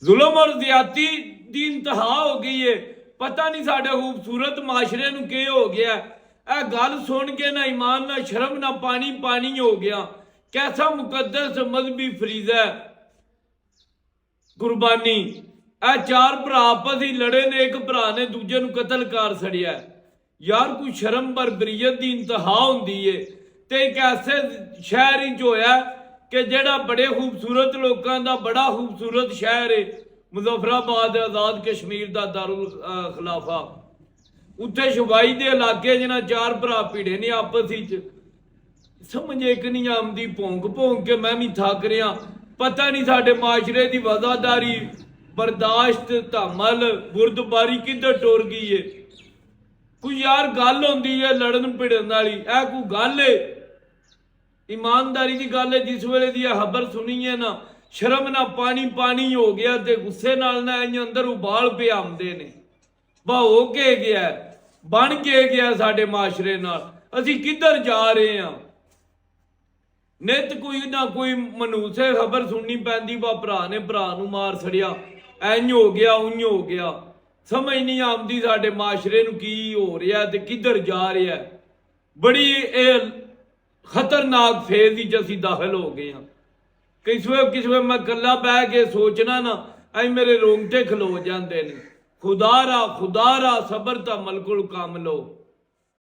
जुल्म और ज्यादती दी इंतहा हो गई है। पता नहीं साढ़े खूबसूरत माशरे नूं की हो गया। यह गल सुन के ना ईमान ना शर्म ना पानी पानी हो गया। कैसा मुकद्दस मजहबी फरीजा है कुर्बानी। यह चार भरा आपस ही लड़े ने, एक भरा ने दूजे नूं कतल कर छड़िया। यार कोई शर्म पर बरीयत की इंतहा होंदी है। ते एक ऐसे शहर ही होया कि जेड़ा बड़े खूबसूरत लोगों का बड़ा खूबसूरत शहर है मुजफ्फराबाद, आजाद कश्मीर का दारुल खिलाफा। उत्थे शबाई के इलाके जिन्हें चार भरा भिड़े ने आपस ही, समझ एक नहीं आती। भौंक भौंक के मैं भी थक रहा। पता नहीं साडे माशरे की वफादारी, बर्दाश्त, तमल, बुरदबारी किधर टुर गई है। कोई यार गल होंदी है लड़न भिड़न वाली, ऐ कोई गल है? ईमानदारी की गल है। जिस वेले दी खबर सुनी है ना, शर्म ना पानी पानी हो गया। ते गुस्से नाल ना इंज अंदर उबाल पे आंदे ने। बा हो के गया, बन के गया साडे माशरे नाल। असी किधर जा रहे हैं? नित कोई ना कोई मनूसे खबर सुननी पैंदी, वा भरा ने भरा नूं मार छड़िया, इंज हो गया उंज हो गया। समझ नहीं आती साडे माशरे नूं की हो रहा ते किधर जा रहा है। बड़ी खतरनाक फेज ही असीं दाखिल हो गए हैं। किस वे मैं कला बह के सोचना ना, अं मेरे रोंगटे खलो जाते हैं। खुदा रा सबर ता मलकुल काम लो।